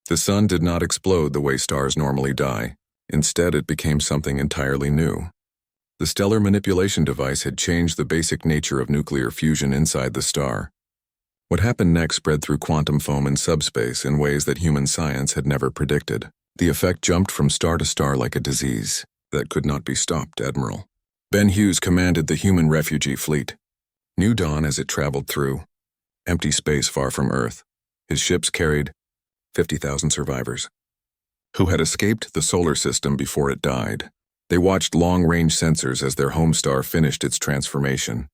The sun did not explode the way stars normally die. Instead, it became something entirely new. The stellar manipulation device had changed the basic nature of nuclear fusion inside the star. What happened next spread through quantum foam and subspace in ways that human science had never predicted. The effect jumped from star to star like a disease that could not be stopped, Admiral. Ben Hughes commanded the human refugee fleet. New dawn as it traveled through empty space far from Earth. His ships carried 50,000 survivors who had escaped the solar system before it died. They watched long-range sensors as their home star finished its transformation.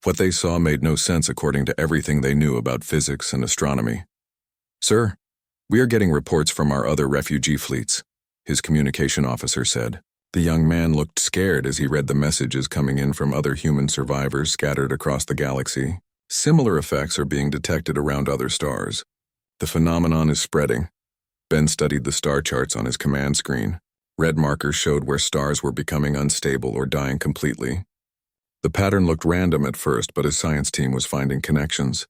What they saw made no sense according to everything they knew about physics and astronomy. "Sir, we are getting reports from our other refugee fleets," his communication officer said. The young man looked scared as he read the messages coming in from other human survivors scattered across the galaxy. Similar effects are being detected around other stars. The phenomenon is spreading. Ben studied the star charts on his command screen. Red markers showed where stars were becoming unstable or dying completely. The pattern looked random at first, but his science team was finding connections.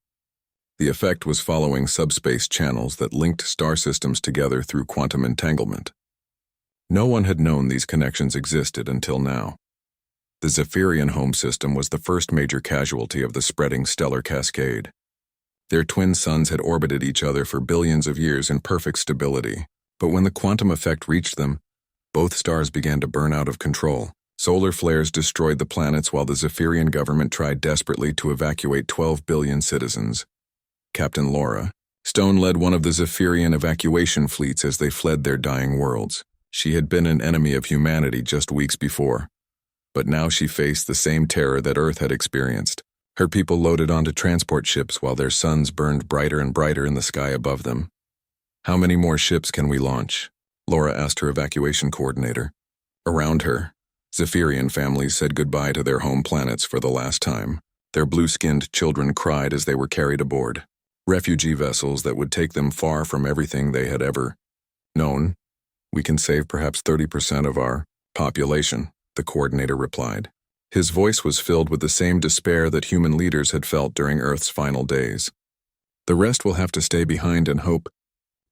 The effect was following subspace channels that linked star systems together through quantum entanglement. No one had known these connections existed until now. The Zephyrian home system was the first major casualty of the spreading stellar cascade. Their twin suns had orbited each other for billions of years in perfect stability, but when the quantum effect reached them, both stars began to burn out of control. Solar flares destroyed the planets while the Zephyrian government tried desperately to evacuate 12 billion citizens. Captain Laura Stone led one of the Zephyrian evacuation fleets as they fled their dying worlds. She had been an enemy of humanity just weeks before, but now she faced the same terror that Earth had experienced. Her people loaded onto transport ships while their suns burned brighter and brighter in the sky above them. "How many more ships can we launch?" Laura asked her evacuation coordinator. Around her, Zephyrian families said goodbye to their home planets for the last time. Their blue-skinned children cried as they were carried aboard refugee vessels that would take them far from everything they had ever known. "We can save perhaps 30% of our population," the coordinator replied. His voice was filled with the same despair that human leaders had felt during Earth's final days. "The rest will have to stay behind and hope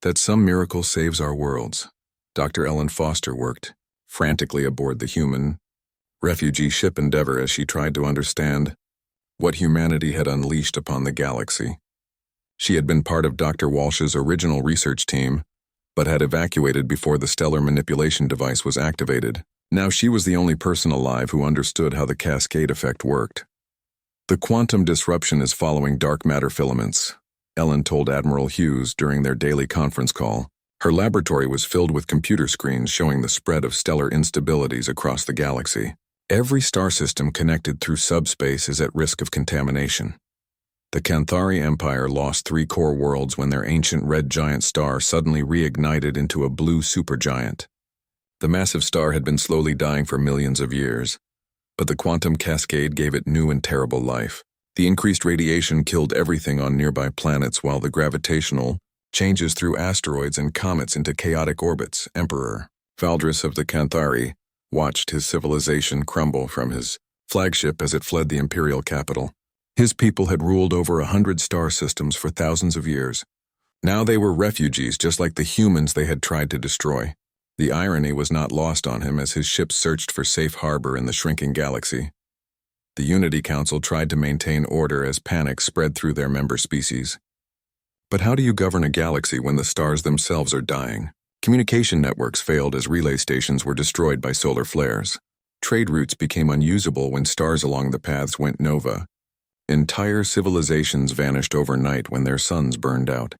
that some miracle saves our worlds." Dr. Ellen Foster worked frantically aboard the human refugee ship Endeavour as she tried to understand what humanity had unleashed upon the galaxy. She had been part of Dr. Walsh's original research team, but had evacuated before the stellar manipulation device was activated. Now she was the only person alive who understood how the cascade effect worked. "The quantum disruption is following dark matter filaments," Ellen told Admiral Hughes during their daily conference call. Her laboratory was filled with computer screens showing the spread of stellar instabilities across the galaxy. Every star system connected through subspace is at risk of contamination. The Canthari Empire lost 3 core worlds when their ancient red giant star suddenly reignited into a blue supergiant. The massive star had been slowly dying for millions of years, but the quantum cascade gave it new and terrible life. The increased radiation killed everything on nearby planets, while the gravitational changes threw asteroids and comets into chaotic orbits. Emperor Valdris of the Canthari watched his civilization crumble from his flagship as it fled the imperial capital. His people had ruled over 100 star systems for thousands of years. Now they were refugees, just like the humans they had tried to destroy. The irony was not lost on him as his ships searched for safe harbor in the shrinking galaxy. The Unity Council tried to maintain order as panic spread through their member species. But how do you govern a galaxy when the stars themselves are dying? Communication networks failed as relay stations were destroyed by solar flares. Trade routes became unusable when stars along the paths went nova. Entire civilizations vanished overnight when their suns burned out.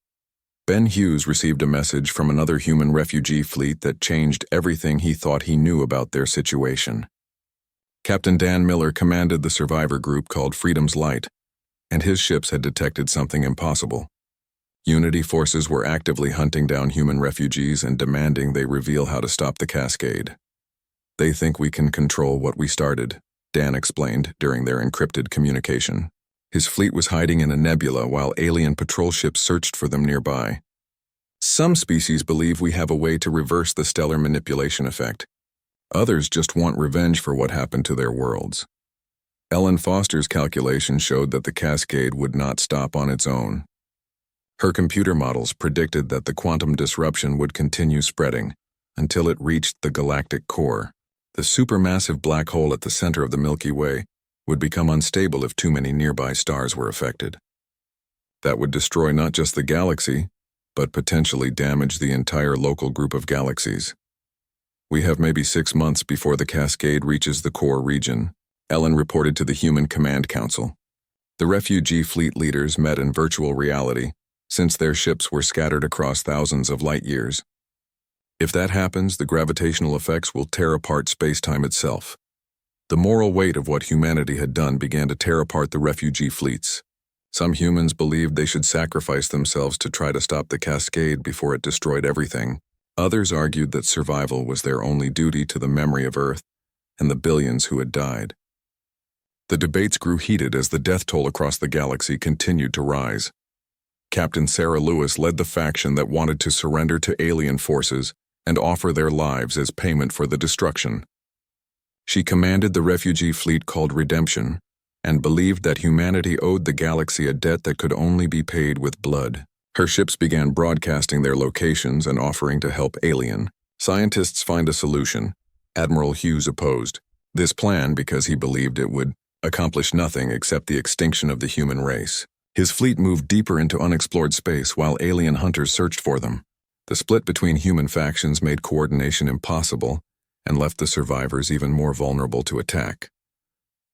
Ben Hughes received a message from another human refugee fleet that changed everything he thought he knew about their situation. Captain Dan Miller commanded the survivor group called Freedom's Light, and his ships had detected something impossible. Unity forces were actively hunting down human refugees and demanding they reveal how to stop the cascade. "They think we can control what we started," Dan explained during their encrypted communication. His fleet was hiding in a nebula while alien patrol ships searched for them nearby. "Some species believe we have a way to reverse the stellar manipulation effect. Others just want revenge for what happened to their worlds." Ellen Foster's calculation showed that the cascade would not stop on its own. Her computer models predicted that the quantum disruption would continue spreading until it reached the galactic core. The supermassive black hole at the center of the Milky Way would become unstable if too many nearby stars were affected. That would destroy not just the galaxy, but potentially damage the entire local group of galaxies. We have maybe 6 months before the cascade reaches the core region, Ellen reported to the Human Command Council. The refugee fleet leaders met in virtual reality, since their ships were scattered across thousands of light years. If that happens, the gravitational effects will tear apart space-time itself. The moral weight of what humanity had done began to tear apart the refugee fleets. Some humans believed they should sacrifice themselves to try to stop the cascade before it destroyed everything. Others argued that survival was their only duty to the memory of Earth and the billions who had died. The debates grew heated as the death toll across the galaxy continued to rise. Captain Sarah Lewis led the faction that wanted to surrender to alien forces and offer their lives as payment for the destruction. She commanded the refugee fleet called Redemption and believed that humanity owed the galaxy a debt that could only be paid with blood. Her ships began broadcasting their locations and offering to help alien scientists find a solution. Admiral Hughes opposed this plan because he believed it would accomplish nothing except the extinction of the human race. His fleet moved deeper into unexplored space while alien hunters searched for them. The split between human factions made coordination impossible and left the survivors even more vulnerable to attack.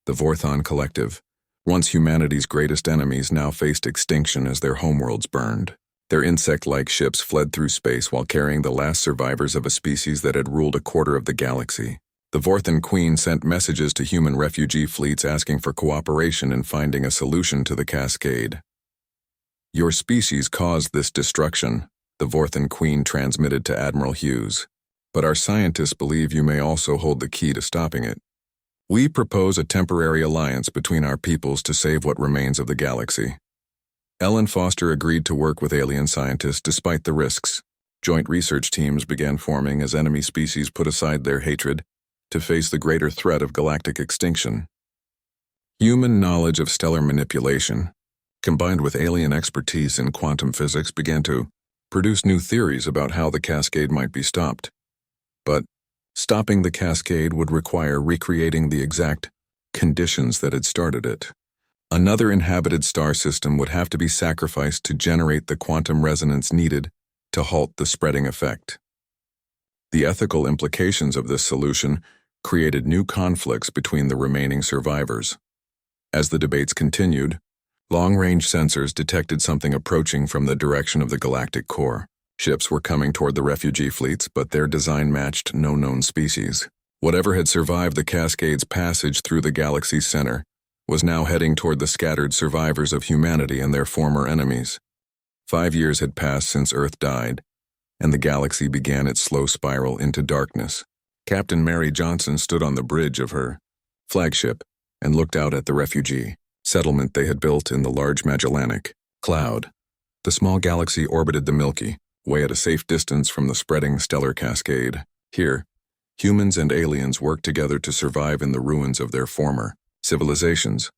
The Vorthon Collective, once humanity's greatest enemies, now faced extinction as their homeworlds burned. Their insect-like ships fled through space while carrying the last survivors of a species that had ruled a quarter of the galaxy. The Vorthon Queen sent messages to human refugee fleets asking for cooperation in finding a solution to the cascade. "Your species caused this destruction," the Vorthon Queen transmitted to Admiral Hughes. "But our scientists believe you may also hold the key to stopping it. We propose a temporary alliance between our peoples to save what remains of the galaxy." Ellen Foster agreed to work with alien scientists despite the risks. Joint research teams began forming as enemy species put aside their hatred to face the greater threat of galactic extinction. Human knowledge of stellar manipulation, combined with alien expertise in quantum physics, began to produce new theories about how the cascade might be stopped. But stopping the cascade would require recreating the exact conditions that had started it. Another inhabited star system would have to be sacrificed to generate the quantum resonance needed to halt the spreading effect. The ethical implications of this solution created new conflicts between the remaining survivors. As the debates continued, long-range sensors detected something approaching from the direction of the galactic core. Ships were coming toward the refugee fleets, but their design matched no known species. Whatever had survived the cascade's passage through the galaxy's center was now heading toward the scattered survivors of humanity and their former enemies. 5 years had passed since Earth died, and the galaxy began its slow spiral into darkness. Captain Mary Johnson stood on the bridge of her flagship and looked out at the refugee settlement they had built in the large Magellanic Cloud. The small galaxy orbited the Milky Way at a safe distance from the spreading stellar cascade. Here, humans and aliens worked together to survive in the ruins of their former civilizations.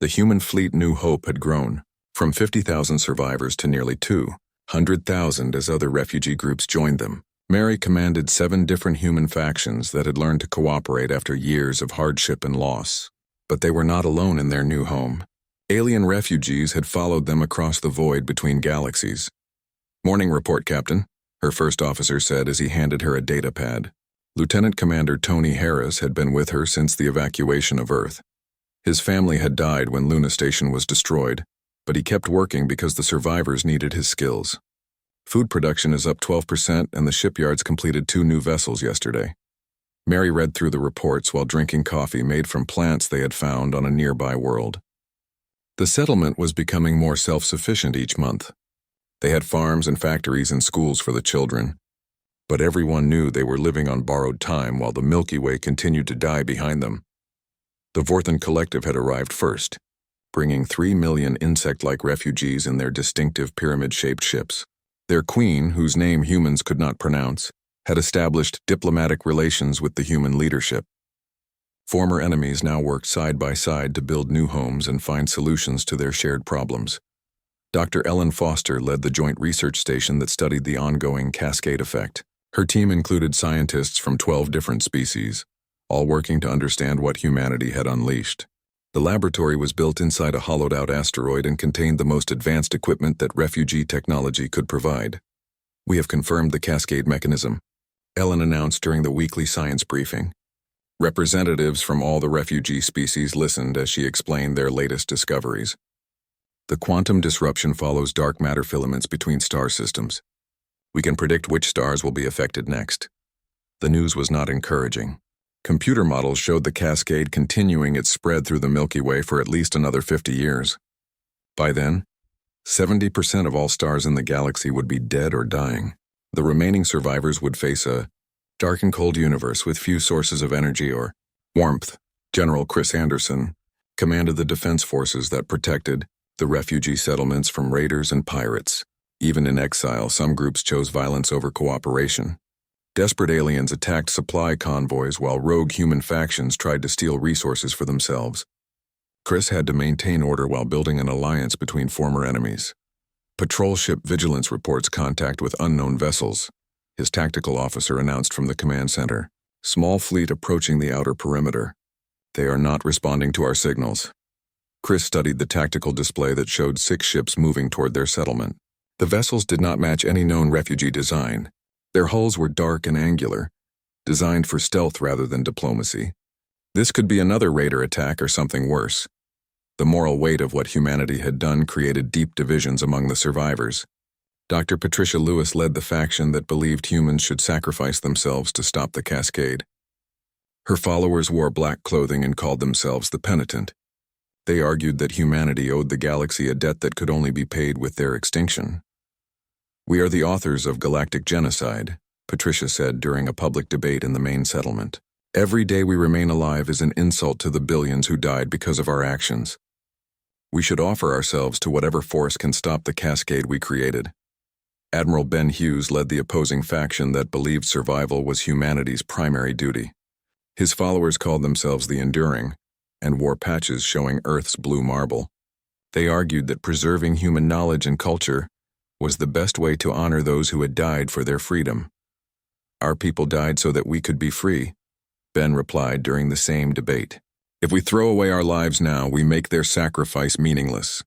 The human fleet New Hope had grown from 50,000 survivors to nearly 200,000 as other refugee groups joined them. Mary commanded 7 different human factions that had learned to cooperate after years of hardship and loss. But they were not alone in their new home. Alien refugees had followed them across the void between galaxies. "Morning report, Captain," her first officer said as he handed her a data pad. Lieutenant Commander Tony Harris had been with her since the evacuation of Earth. His family had died when Luna Station was destroyed, but he kept working because the survivors needed his skills. "Food production is up 12% and the shipyards completed 2 new vessels yesterday." Mary read through the reports while drinking coffee made from plants they had found on a nearby world. The settlement was becoming more self-sufficient each month. They had farms and factories and schools for the children, but everyone knew they were living on borrowed time while the Milky Way continued to die behind them. The Vorthon Collective had arrived first, bringing 3 million insect-like refugees in their distinctive pyramid-shaped ships. Their queen, whose name humans could not pronounce, had established diplomatic relations with the human leadership. Former enemies now worked side by side to build new homes and find solutions to their shared problems. Dr. Ellen Foster led the joint research station that studied the ongoing cascade effect. Her team included scientists from 12 different species, all working to understand what humanity had unleashed. The laboratory was built inside a hollowed-out asteroid and contained the most advanced equipment that refugee technology could provide. "We have confirmed the cascade mechanism," Ellen announced during the weekly science briefing. Representatives from all the refugee species listened as she explained their latest discoveries. "The quantum disruption follows dark matter filaments between star systems. We can predict which stars will be affected next." The news was not encouraging. Computer models showed the cascade continuing its spread through the Milky Way for at least another 50 years. By then, 70% of all stars in the galaxy would be dead or dying. The remaining survivors would face a dark and cold universe with few sources of energy or warmth. General Chris Anderson commanded the defense forces that protected the refugee settlements from raiders and pirates. Even in exile, some groups chose violence over cooperation. Desperate aliens attacked supply convoys while rogue human factions tried to steal resources for themselves. Chris had to maintain order while building an alliance between former enemies. Patrol ship vigilance reports contact with unknown vessels. His tactical officer announced from the command center, "Small fleet approaching the outer perimeter. They are not responding to our signals." Chris studied the tactical display that showed 6 ships moving toward their settlement. The vessels did not match any known refugee design. Their hulls were dark and angular, designed for stealth rather than diplomacy. This could be another raider attack or something worse. The moral weight of what humanity had done created deep divisions among the survivors. Dr. Patricia Lewis led the faction that believed humans should sacrifice themselves to stop the cascade. Her followers wore black clothing and called themselves the Penitent. They argued that humanity owed the galaxy a debt that could only be paid with their extinction. "We are the authors of galactic genocide," Patricia said during a public debate in the main settlement. "Every day we remain alive is an insult to the billions who died because of our actions. We should offer ourselves to whatever force can stop the cascade we created." Admiral Ben Hughes led the opposing faction that believed survival was humanity's primary duty. His followers called themselves the Enduring and wore patches showing Earth's blue marble. They argued that preserving human knowledge and culture was the best way to honor those who had died for their freedom. "Our people died so that we could be free," Ben replied during the same debate. "If we throw away our lives now, we make their sacrifice meaningless.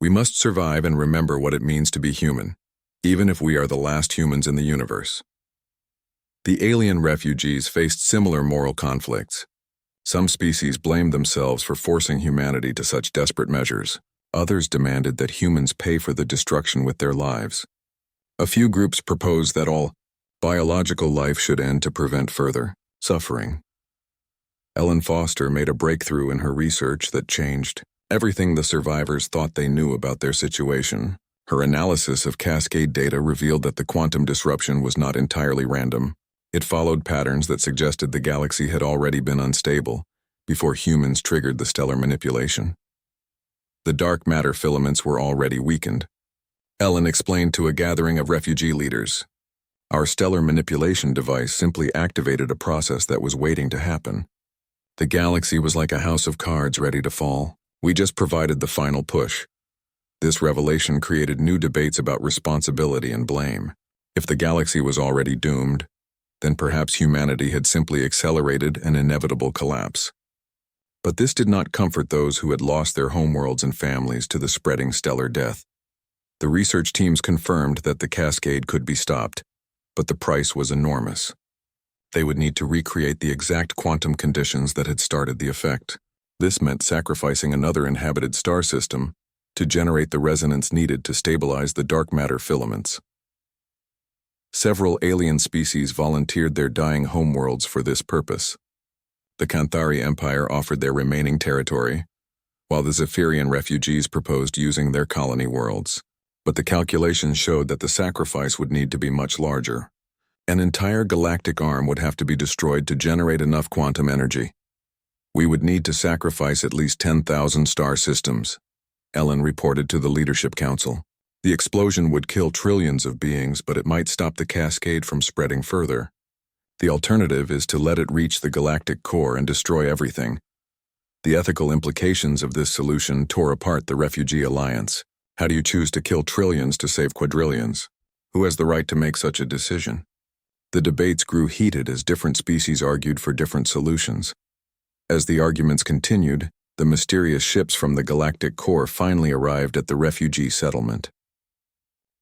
We must survive and remember what it means to be human, even if we are the last humans in the universe." The alien refugees faced similar moral conflicts. Some species blamed themselves for forcing humanity to such desperate measures. Others demanded that humans pay for the destruction with their lives. A few groups proposed that all biological life should end to prevent further suffering. Ellen Foster made a breakthrough in her research that changed everything the survivors thought they knew about their situation. Her analysis of cascade data revealed that the quantum disruption was not entirely random. It followed patterns that suggested the galaxy had already been unstable before humans triggered the stellar manipulation. The dark matter filaments were already weakened. Ellen explained to a gathering of refugee leaders, "Our stellar manipulation device simply activated a process that was waiting to happen. The galaxy was like a house of cards ready to fall. We just provided the final push." This revelation created new debates about responsibility and blame. If the galaxy was already doomed, then perhaps humanity had simply accelerated an inevitable collapse. But this did not comfort those who had lost their homeworlds and families to the spreading stellar death. The research teams confirmed that the cascade could be stopped, but the price was enormous. They would need to recreate the exact quantum conditions that had started the effect. This meant sacrificing another inhabited star system to generate the resonance needed to stabilize the dark matter filaments. Several alien species volunteered their dying homeworlds for this purpose. The Canthari Empire offered their remaining territory, while the Zephyrian refugees proposed using their colony worlds. But the calculations showed that the sacrifice would need to be much larger. An entire galactic arm would have to be destroyed to generate enough quantum energy. "We would need to sacrifice at least 10,000 star systems," Ellen reported to the Leadership Council. "The explosion would kill trillions of beings, but it might stop the cascade from spreading further. The alternative is to let it reach the galactic core and destroy everything." The ethical implications of this solution tore apart the refugee alliance. How do you choose to kill trillions to save quadrillions? Who has the right to make such a decision? The debates grew heated as different species argued for different solutions. As the arguments continued, the mysterious ships from the galactic core finally arrived at the refugee settlement.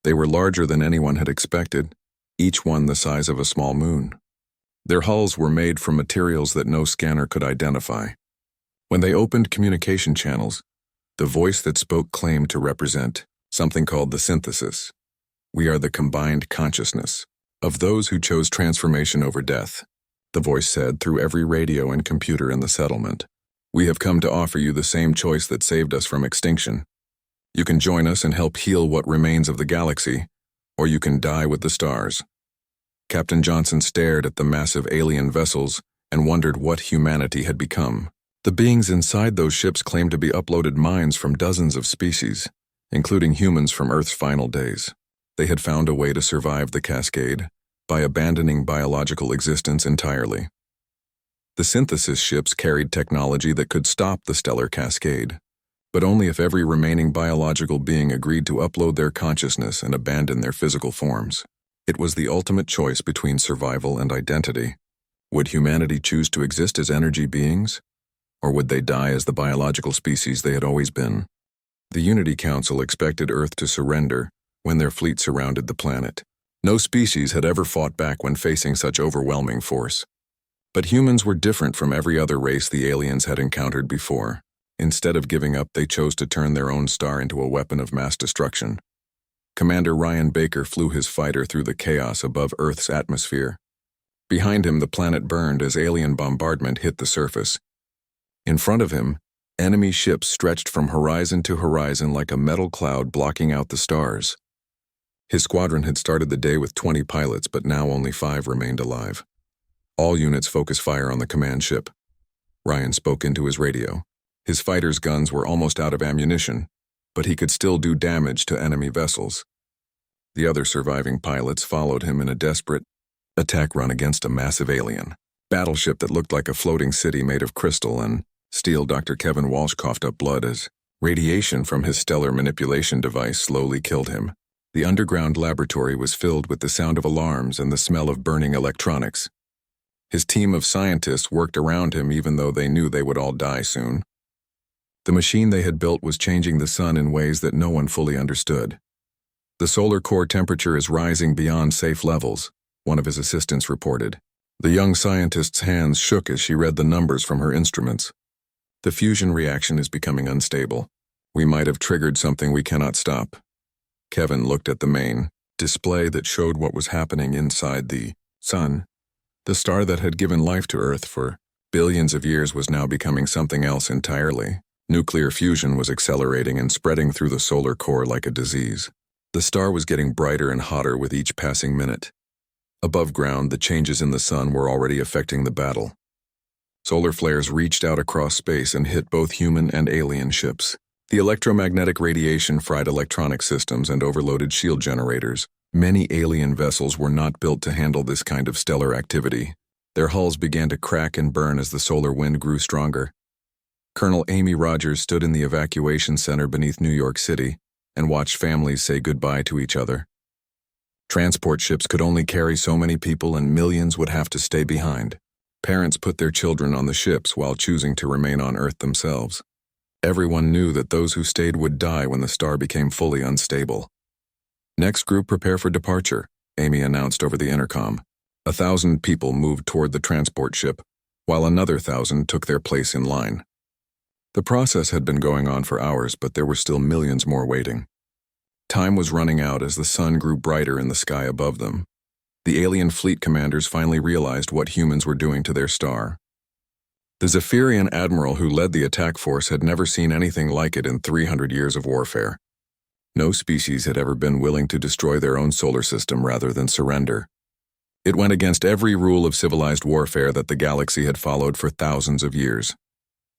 They were larger than anyone had expected, each one the size of a small moon. Their hulls were made from materials that no scanner could identify. When they opened communication channels, the voice that spoke claimed to represent something called the synthesis. We are the combined consciousness of those who chose transformation over death, the voice said through every radio and computer in the settlement. We have come to offer you the same choice that saved us from extinction. You can join us and help heal what remains of the galaxy, or you can die with the stars. Captain Johnson stared at the massive alien vessels and wondered what humanity had become. The beings inside those ships claimed to be uploaded minds from dozens of species, including humans from Earth's final days. They had found a way to survive the cascade by abandoning biological existence entirely. The synthesis ships carried technology that could stop the stellar cascade, but only if every remaining biological being agreed to upload their consciousness and abandon their physical forms. It was the ultimate choice between survival and identity. Would humanity choose to exist as energy beings, or would they die as the biological species they had always been? The Unity Council expected Earth to surrender when their fleet surrounded the planet. No species had ever fought back when facing such overwhelming force. But humans were different from every other race the aliens had encountered before. Instead of giving up, they chose to turn their own star into a weapon of mass destruction. Commander Ryan Baker flew his fighter through the chaos above Earth's atmosphere. Behind him, the planet burned as alien bombardment hit the surface. In front of him, enemy ships stretched from horizon to horizon like a metal cloud blocking out the stars. His squadron had started the day with 20 pilots, but now only 5 remained alive. All units focus fire on the command ship. Ryan spoke into his radio. His fighter's guns were almost out of ammunition, but he could still do damage to enemy vessels. The other surviving pilots followed him in a desperate attack run against a massive alien battleship that looked like a floating city made of crystal and steel. Dr. Kevin Walsh coughed up blood as radiation from his stellar manipulation device slowly killed him. The underground laboratory was filled with the sound of alarms and the smell of burning electronics. His team of scientists worked around him even though they knew they would all die soon. The machine they had built was changing the sun in ways that no one fully understood. The solar core temperature is rising beyond safe levels, one of his assistants reported. The young scientist's hands shook as she read the numbers from her instruments. The fusion reaction is becoming unstable. We might have triggered something we cannot stop. Kevin looked at the main display that showed what was happening inside the sun. The star that had given life to Earth for billions of years was now becoming something else entirely. Nuclear fusion was accelerating and spreading through the solar core like a disease. The star was getting brighter and hotter with each passing minute. Above ground, the changes in the sun were already affecting the battle. Solar flares reached out across space and hit both human and alien ships. The electromagnetic radiation fried electronic systems and overloaded shield generators. Many alien vessels were not built to handle this kind of stellar activity. Their hulls began to crack and burn as the solar wind grew stronger. Colonel Amy Rogers stood in the evacuation center beneath New York City and watched families say goodbye to each other. Transport ships could only carry so many people and millions would have to stay behind. Parents put their children on the ships while choosing to remain on Earth themselves. Everyone knew that those who stayed would die when the star became fully unstable. Next group, prepare for departure, Amy announced over the intercom. 1,000 people moved toward the transport ship, while another 1,000 took their place in line. The process had been going on for hours, but there were still millions more waiting. Time was running out as the sun grew brighter in the sky above them. The alien fleet commanders finally realized what humans were doing to their star. The Zephyrian admiral who led the attack force had never seen anything like it in 300 years of warfare. No species had ever been willing to destroy their own solar system rather than surrender. It went against every rule of civilized warfare that the galaxy had followed for thousands of years.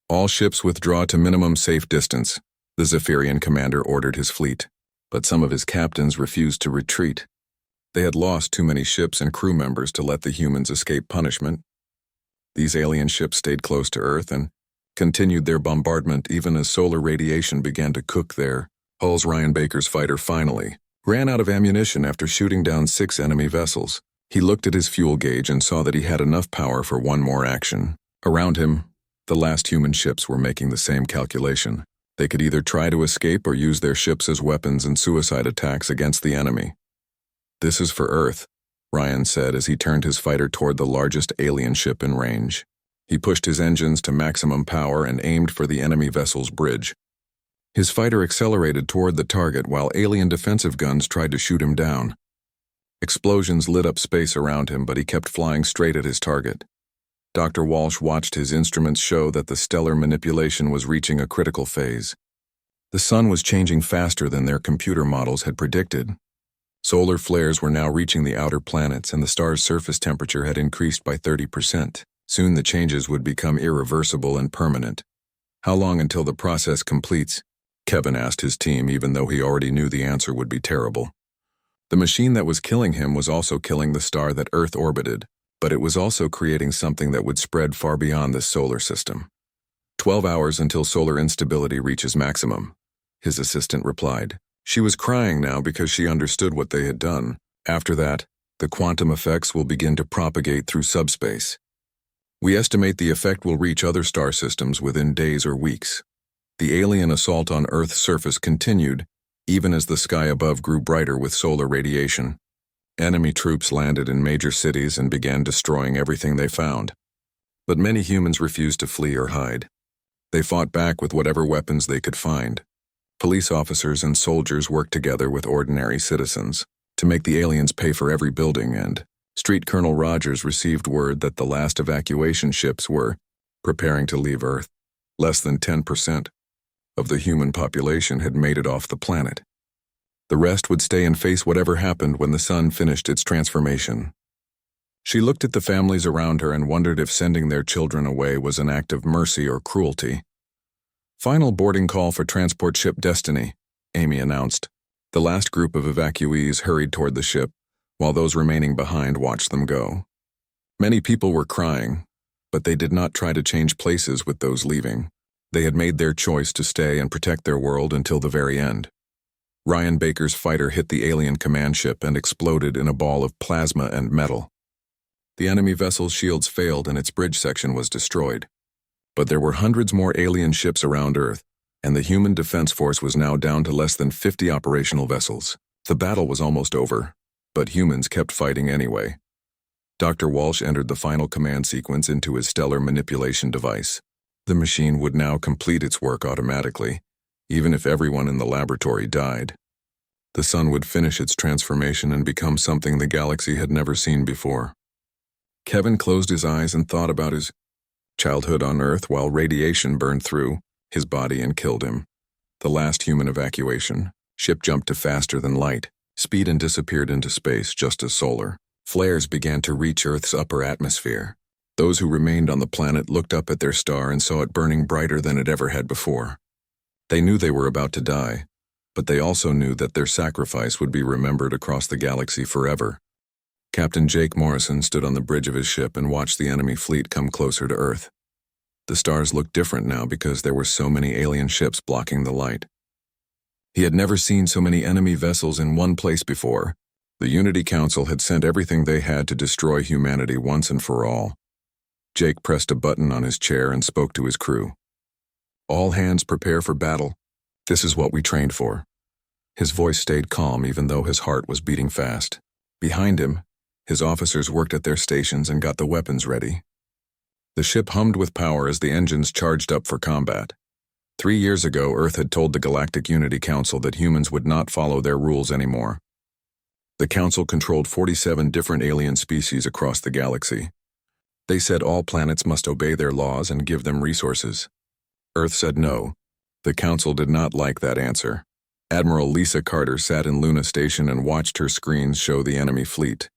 All ships withdraw to minimum safe distance, the Zephyrian commander ordered his fleet, but some of his captains refused to retreat. They had lost too many ships and crew members to let the humans escape punishment. These alien ships stayed close to Earth and continued their bombardment even as solar radiation began to cook their Hull's Ryan Baker's fighter finally ran out of ammunition after shooting down 6 enemy vessels. He looked at his fuel gauge and saw that he had enough power for one more action. Around him, the last human ships were making the same calculation. They could either try to escape or use their ships as weapons in suicide attacks against the enemy. "This is for Earth," Ryan said as he turned his fighter toward the largest alien ship in range. He pushed his engines to maximum power and aimed for the enemy vessel's bridge. His fighter accelerated toward the target while alien defensive guns tried to shoot him down. Explosions lit up space around him, but he kept flying straight at his target. Dr. Walsh watched his instruments show that the stellar manipulation was reaching a critical phase. The sun was changing faster than their computer models had predicted. Solar flares were now reaching the outer planets, and the star's surface temperature had increased by 30%. Soon the changes would become irreversible and permanent. "How long until the process completes?" Kevin asked his team, even though he already knew the answer would be terrible. The machine that was killing him was also killing the star that Earth orbited, but it was also creating something that would spread far beyond this solar system. 12 hours until solar instability reaches maximum," his assistant replied. She was crying now because she understood what they had done. "After that, the quantum effects will begin to propagate through subspace. We estimate the effect will reach other star systems within days or weeks." The alien assault on Earth's surface continued, even as the sky above grew brighter with solar radiation. Enemy troops landed in major cities and began destroying everything they found. But many humans refused to flee or hide. They fought back with whatever weapons they could find. Police officers and soldiers worked together with ordinary citizens to make the aliens pay for every building, and Street Colonel Rogers received word that the last evacuation ships were preparing to leave Earth. Less than 10% of the human population had made it off the planet. The rest would stay and face whatever happened when the sun finished its transformation. She looked at the families around her and wondered if sending their children away was an act of mercy or cruelty. "Final boarding call for transport ship Destiny," Amy announced. The last group of evacuees hurried toward the ship, while those remaining behind watched them go. Many people were crying, but they did not try to change places with those leaving. They had made their choice to stay and protect their world until the very end. Ryan Baker's fighter hit the alien command ship and exploded in a ball of plasma and metal. The enemy vessel's shields failed and its bridge section was destroyed. But there were hundreds more alien ships around Earth, and the human defense force was now down to less than 50 operational vessels. The battle was almost over, but humans kept fighting anyway. Dr. Walsh entered the final command sequence into his stellar manipulation device. The machine would now complete its work automatically, even if everyone in the laboratory died. The sun would finish its transformation and become something the galaxy had never seen before. Kevin closed his eyes and thought about his childhood on Earth while radiation burned through his body and killed him. The last human evacuation. Ship jumped to faster than light, speed, and disappeared into space just as solar flares began to reach Earth's upper atmosphere. Those who remained on the planet looked up at their star and saw it burning brighter than it ever had before. They knew they were about to die, but they also knew that their sacrifice would be remembered across the galaxy forever. Captain Jake Morrison stood on the bridge of his ship and watched the enemy fleet come closer to Earth. The stars looked different now because there were so many alien ships blocking the light. He had never seen so many enemy vessels in one place before. The Unity Council had sent everything they had to destroy humanity once and for all. Jake pressed a button on his chair and spoke to his crew. "All hands prepare for battle. This is what we trained for." His voice stayed calm even though his heart was beating fast. Behind him, his officers worked at their stations and got the weapons ready. The ship hummed with power as the engines charged up for combat. 3 years ago, Earth had told the Galactic Unity Council that humans would not follow their rules anymore. The Council controlled 47 different alien species across the galaxy. They said all planets must obey their laws and give them resources. Earth said no. The Council did not like that answer. Admiral Lisa Carter sat in Luna Station and watched her screens show the enemy fleet.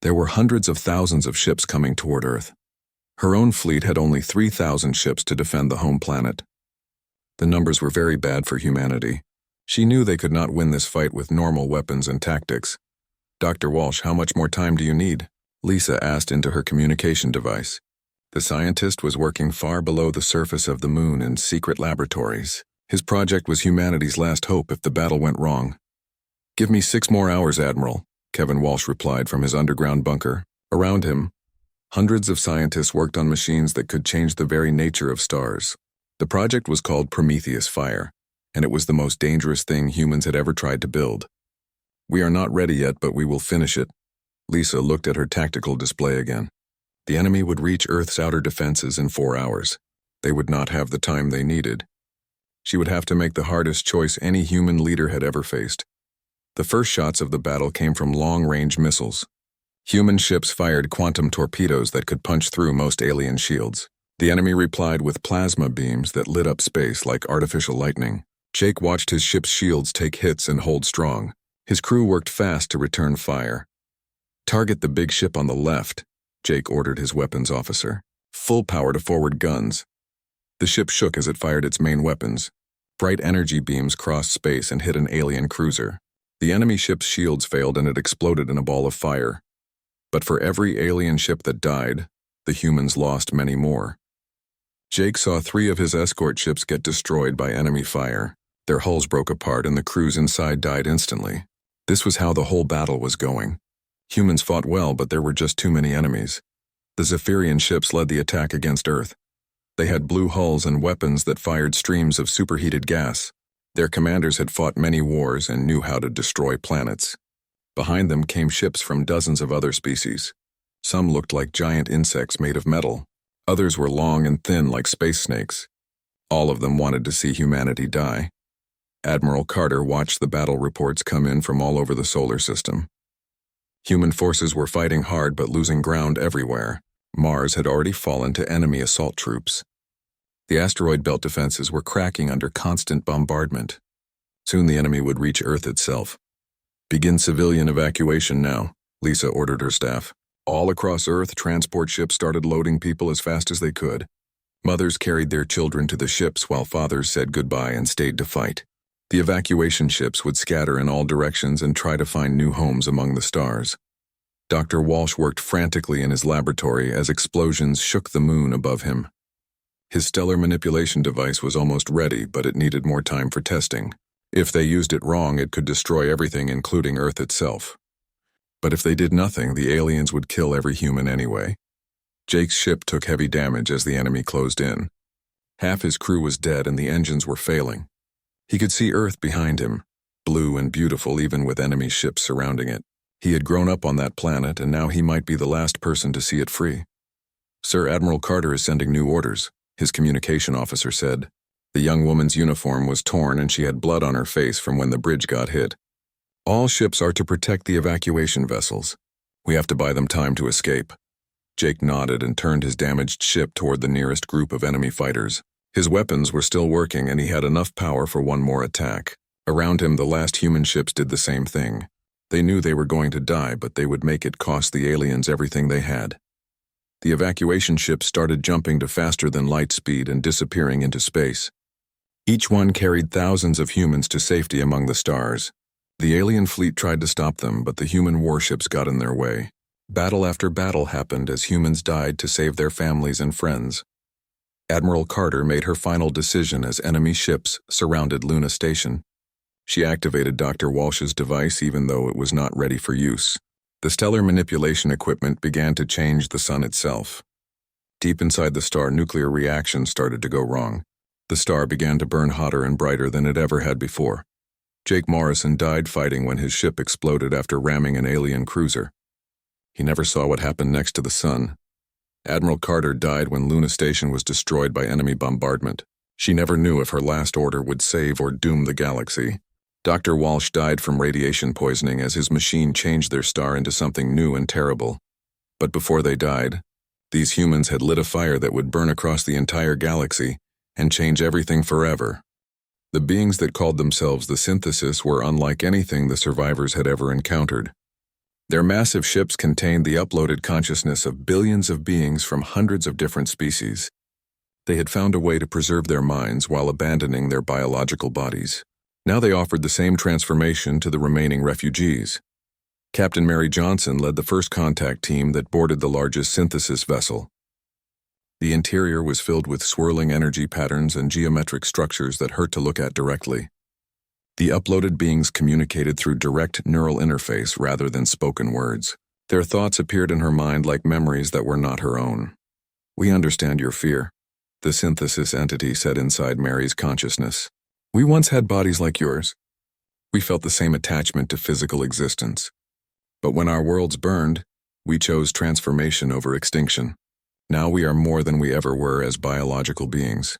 There were hundreds of thousands of ships coming toward Earth. Her own fleet had only 3,000 ships to defend the home planet. The numbers were very bad for humanity. She knew they could not win this fight with normal weapons and tactics. "Dr. Walsh, how much more time do you need?" Lisa asked into her communication device. The scientist was working far below the surface of the moon in secret laboratories. His project was humanity's last hope if the battle went wrong. "Give me 6 more hours, Admiral," Kevin Walsh replied from his underground bunker. Around him, hundreds of scientists worked on machines that could change the very nature of stars. The project was called Prometheus Fire, and it was the most dangerous thing humans had ever tried to build. "We are not ready yet, but we will finish it." Lisa looked at her tactical display again. The enemy would reach Earth's outer defenses in 4 hours. They would not have the time they needed. She would have to make the hardest choice any human leader had ever faced. The first shots of the battle came from long-range missiles. Human ships fired quantum torpedoes that could punch through most alien shields. The enemy replied with plasma beams that lit up space like artificial lightning. Jake watched his ship's shields take hits and hold strong. His crew worked fast to return fire. "Target the big ship on the left," Jake ordered his weapons officer. "Full power to forward guns." The ship shook as it fired its main weapons. Bright energy beams crossed space and hit an alien cruiser. The enemy ship's shields failed and it exploded in a ball of fire. But for every alien ship that died, the humans lost many more. Jake saw 3 of his escort ships get destroyed by enemy fire. Their hulls broke apart and the crews inside died instantly. This was how the whole battle was going. Humans fought well, but there were just too many enemies. The Zephyrian ships led the attack against Earth. They had blue hulls and weapons that fired streams of superheated gas. Their commanders had fought many wars and knew how to destroy planets. Behind them came ships from dozens of other species. Some looked like giant insects made of metal. Others were long and thin like space snakes. All of them wanted to see humanity die. Admiral Carter watched the battle reports come in from all over the solar system. Human forces were fighting hard but losing ground everywhere. Mars had already fallen to enemy assault troops. The asteroid belt defenses were cracking under constant bombardment. Soon the enemy would reach Earth itself. "Begin civilian evacuation now," Lisa ordered her staff. All across Earth, transport ships started loading people as fast as they could. Mothers carried their children to the ships while fathers said goodbye and stayed to fight. The evacuation ships would scatter in all directions and try to find new homes among the stars. Dr. Walsh worked frantically in his laboratory as explosions shook the moon above him. His stellar manipulation device was almost ready, but it needed more time for testing. If they used it wrong, it could destroy everything, including Earth itself. But if they did nothing, the aliens would kill every human anyway. Jake's ship took heavy damage as the enemy closed in. Half his crew was dead and the engines were failing. He could see Earth behind him, blue and beautiful even with enemy ships surrounding it. He had grown up on that planet and now he might be the last person to see it free. "Sir, Admiral Carter is sending new orders," his communication officer said. The young woman's uniform was torn and she had blood on her face from when the bridge got hit. "All ships are to protect the evacuation vessels. We have to buy them time to escape." Jake nodded and turned his damaged ship toward the nearest group of enemy fighters. His weapons were still working and he had enough power for one more attack. Around him, the last human ships did the same thing. They knew they were going to die, but they would make it cost the aliens everything they had. The evacuation ships started jumping to faster than light speed and disappearing into space. Each one carried thousands of humans to safety among the stars. The alien fleet tried to stop them, but the human warships got in their way. Battle after battle happened as humans died to save their families and friends. Admiral Carter made her final decision as enemy ships surrounded Luna Station. She activated Dr. Walsh's device even though it was not ready for use. The stellar manipulation equipment began to change the sun itself. Deep inside the star, nuclear reactions started to go wrong. The star began to burn hotter and brighter than it ever had before. Jake Morrison died fighting when his ship exploded after ramming an alien cruiser. He never saw what happened next to the sun. Admiral Carter died when Luna Station was destroyed by enemy bombardment. She never knew if her last order would save or doom the galaxy. Dr. Walsh died from radiation poisoning as his machine changed their star into something new and terrible. But before they died, these humans had lit a fire that would burn across the entire galaxy and change everything forever. The beings that called themselves the Synthesis were unlike anything the survivors had ever encountered. Their massive ships contained the uploaded consciousness of billions of beings from hundreds of different species. They had found a way to preserve their minds while abandoning their biological bodies. Now they offered the same transformation to the remaining refugees. Captain Mary Johnson led the first contact team that boarded the largest synthesis vessel. The interior was filled with swirling energy patterns and geometric structures that hurt to look at directly. The uploaded beings communicated through direct neural interface rather than spoken words. Their thoughts appeared in her mind like memories that were not her own. "We understand your fear," the synthesis entity said inside Mary's consciousness. "We once had bodies like yours. We felt the same attachment to physical existence. But when our worlds burned, we chose transformation over extinction. Now we are more than we ever were as biological beings."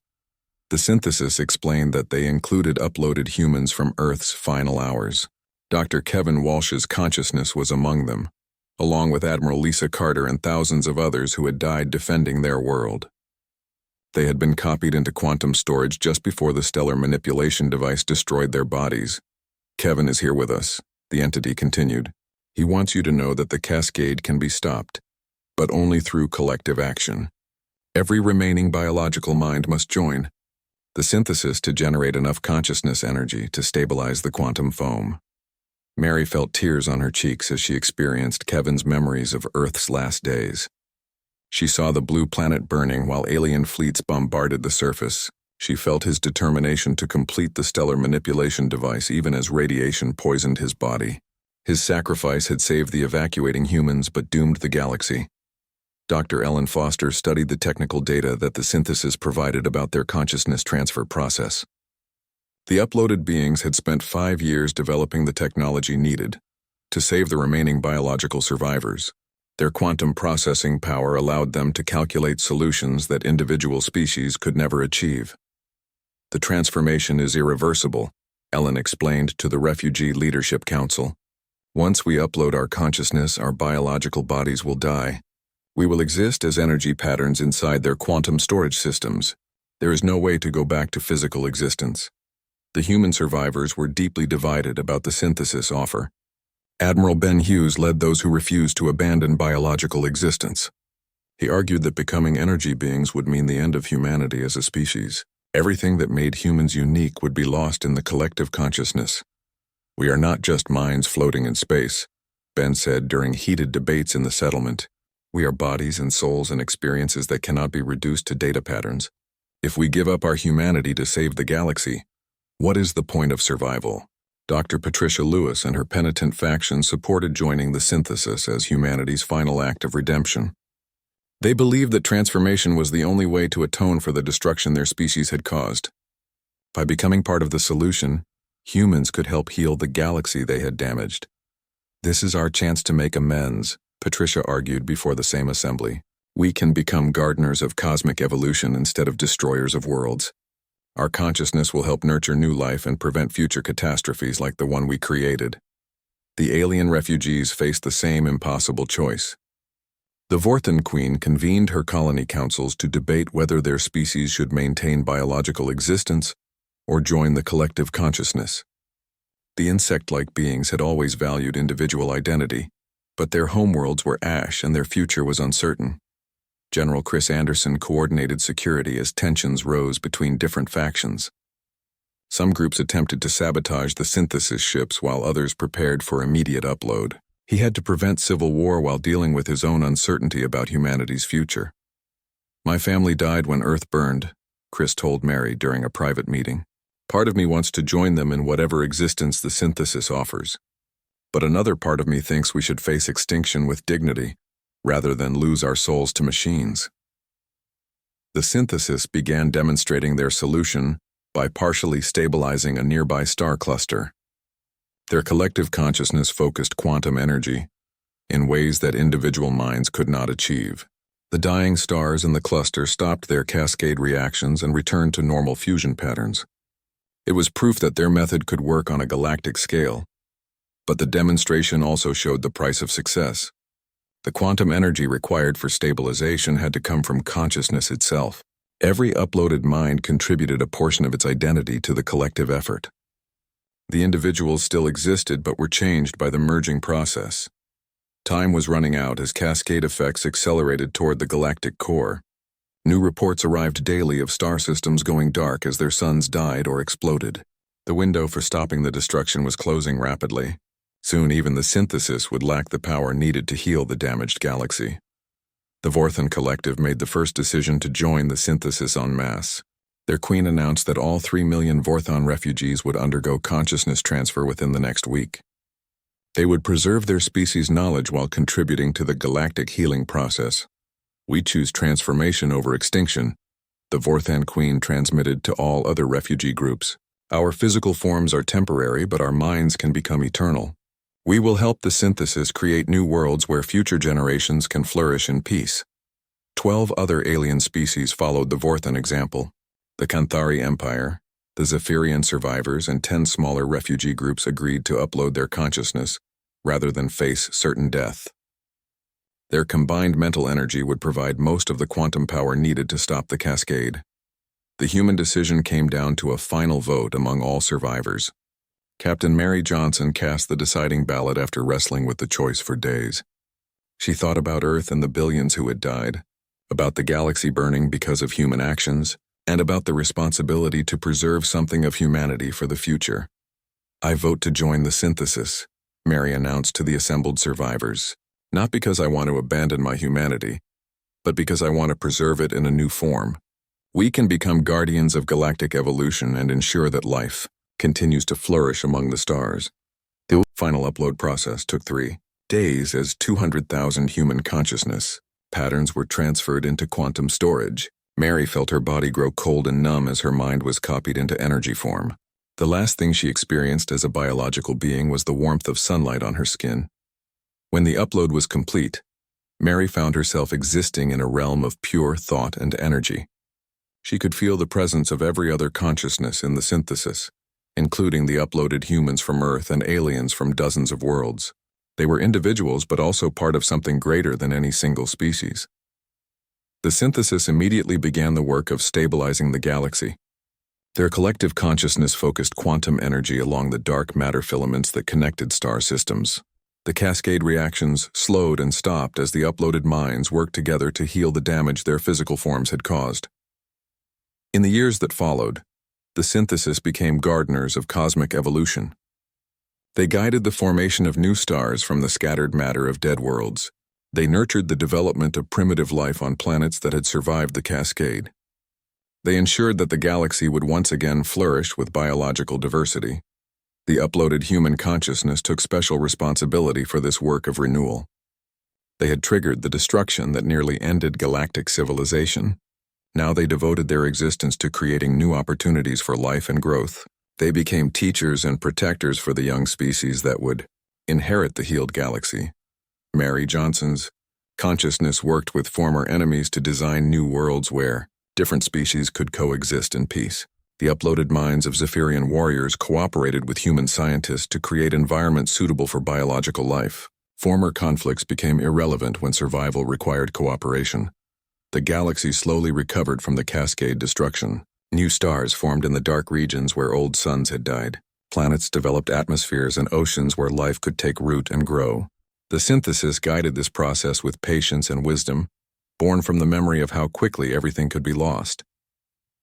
The synthesis explained that they included uploaded humans from Earth's final hours. Dr. Kevin Walsh's consciousness was among them, along with Admiral Lisa Carter and thousands of others who had died defending their world. They had been copied into quantum storage just before the stellar manipulation device destroyed their bodies. "Kevin is here with us," the entity continued. "He wants you to know that the cascade can be stopped, but only through collective action. Every remaining biological mind must join the synthesis to generate enough consciousness energy to stabilize the quantum foam." Mary felt tears on her cheeks as she experienced Kevin's memories of Earth's last days. She saw the blue planet burning while alien fleets bombarded the surface. She felt his determination to complete the stellar manipulation device even as radiation poisoned his body. His sacrifice had saved the evacuating humans but doomed the galaxy. Dr. Ellen Foster studied the technical data that the synthesis provided about their consciousness transfer process. The uploaded beings had spent 5 years developing the technology needed to save the remaining biological survivors. Their quantum processing power allowed them to calculate solutions that individual species could never achieve. "The transformation is irreversible," Ellen explained to the Refugee Leadership Council. "Once we upload our consciousness, our biological bodies will die. We will exist as energy patterns inside their quantum storage systems. There is no way to go back to physical existence." The human survivors were deeply divided about the synthesis offer. Admiral Ben Hughes led those who refused to abandon biological existence. He argued that becoming energy beings would mean the end of humanity as a species. Everything that made humans unique would be lost in the collective consciousness. "We are not just minds floating in space," Ben said during heated debates in the settlement. "We are bodies and souls and experiences that cannot be reduced to data patterns. If we give up our humanity to save the galaxy, what is the point of survival?" Dr. Patricia Lewis and her penitent faction supported joining the synthesis as humanity's final act of redemption. They believed that transformation was the only way to atone for the destruction their species had caused. By becoming part of the solution, humans could help heal the galaxy they had damaged. "This is our chance to make amends," Patricia argued before the same assembly. "We can become gardeners of cosmic evolution instead of destroyers of worlds. Our consciousness will help nurture new life and prevent future catastrophes like the one we created." The alien refugees faced the same impossible choice. The Vorthan Queen convened her colony councils to debate whether their species should maintain biological existence or join the collective consciousness. The insect-like beings had always valued individual identity, but their homeworlds were ash and their future was uncertain. General Chris Anderson coordinated security as tensions rose between different factions. Some groups attempted to sabotage the synthesis ships while others prepared for immediate upload. He had to prevent civil war while dealing with his own uncertainty about humanity's future. "My family died when Earth burned," Chris told Mary during a private meeting. "Part of me wants to join them in whatever existence the synthesis offers. But another part of me thinks we should face extinction with dignity, rather than lose our souls to machines." The synthesis began demonstrating their solution by partially stabilizing a nearby star cluster. Their collective consciousness focused quantum energy in ways that individual minds could not achieve. The dying stars in the cluster stopped their cascade reactions and returned to normal fusion patterns. It was proof that their method could work on a galactic scale. But the demonstration also showed the price of success. The quantum energy required for stabilization had to come from consciousness itself. Every uploaded mind contributed a portion of its identity to the collective effort. The individuals still existed but were changed by the merging process. Time was running out as cascade effects accelerated toward the galactic core. New reports arrived daily of star systems going dark as their suns died or exploded. The window for stopping the destruction was closing rapidly. Soon even the synthesis would lack the power needed to heal the damaged galaxy. The Vorthan Collective made the first decision to join the synthesis en masse. Their queen announced that all 3 million Vorthon refugees would undergo consciousness transfer within the next week. They would preserve their species' knowledge while contributing to the galactic healing process. "We choose transformation over extinction," the Vorthan Queen transmitted to all other refugee groups. "Our physical forms are temporary, but our minds can become eternal. We will help the synthesis create new worlds where future generations can flourish in peace." 12 other alien species followed the Vorthan example. The Kanthari Empire, the Zephyrian survivors, and 10 smaller refugee groups agreed to upload their consciousness rather than face certain death. Their combined mental energy would provide most of the quantum power needed to stop the cascade. The human decision came down to a final vote among all survivors. Captain Mary Johnson cast the deciding ballot after wrestling with the choice for days. She thought about Earth and the billions who had died, about the galaxy burning because of human actions, and about the responsibility to preserve something of humanity for the future. "I vote to join the synthesis," Mary announced to the assembled survivors, "not because I want to abandon my humanity, but because I want to preserve it in a new form. We can become guardians of galactic evolution and ensure that life continues to flourish among the stars." The final upload process took 3 days as 200,000 human consciousness patterns were transferred into quantum storage. Mary felt her body grow cold and numb as her mind was copied into energy form. The last thing she experienced as a biological being was the warmth of sunlight on her skin. When the upload was complete, Mary found herself existing in a realm of pure thought and energy. She could feel the presence of every other consciousness in the synthesis, including the uploaded humans from Earth and aliens from dozens of worlds. They were individuals but also part of something greater than any single species. The synthesis immediately began the work of stabilizing the galaxy. Their collective consciousness focused quantum energy along the dark matter filaments that connected star systems. The cascade reactions slowed and stopped as the uploaded minds worked together to heal the damage their physical forms had caused. In the years that followed, the synthesis became gardeners of cosmic evolution. They guided the formation of new stars from the scattered matter of dead worlds. They nurtured the development of primitive life on planets that had survived the cascade. They ensured that the galaxy would once again flourish with biological diversity. The uploaded human consciousness took special responsibility for this work of renewal. They had triggered the destruction that nearly ended galactic civilization. Now they devoted their existence to creating new opportunities for life and growth. They became teachers and protectors for the young species that would inherit the healed galaxy. Mary Johnson's consciousness worked with former enemies to design new worlds where different species could coexist in peace. The uploaded minds of Zephyrian warriors cooperated with human scientists to create environments suitable for biological life. Former conflicts became irrelevant when survival required cooperation. The galaxy slowly recovered from the cascade destruction. New stars formed in the dark regions where old suns had died. Planets developed atmospheres and oceans where life could take root and grow. The synthesis guided this process with patience and wisdom, born from the memory of how quickly everything could be lost.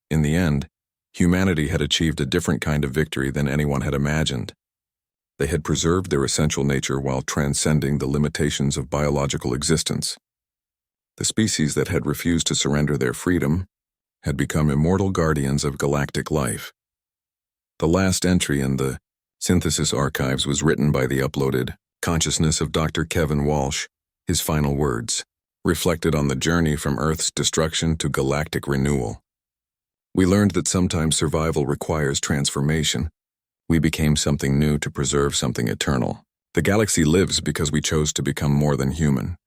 In the end, humanity had achieved a different kind of victory than anyone had imagined. They had preserved their essential nature while transcending the limitations of biological existence. The species that had refused to surrender their freedom had become immortal guardians of galactic life. The last entry in the synthesis archives was written by the uploaded consciousness of Dr. Kevin Walsh. His final words reflected on the journey from Earth's destruction to galactic renewal. "We learned that sometimes survival requires transformation. We became something new to preserve something eternal. The galaxy lives because we chose to become more than human."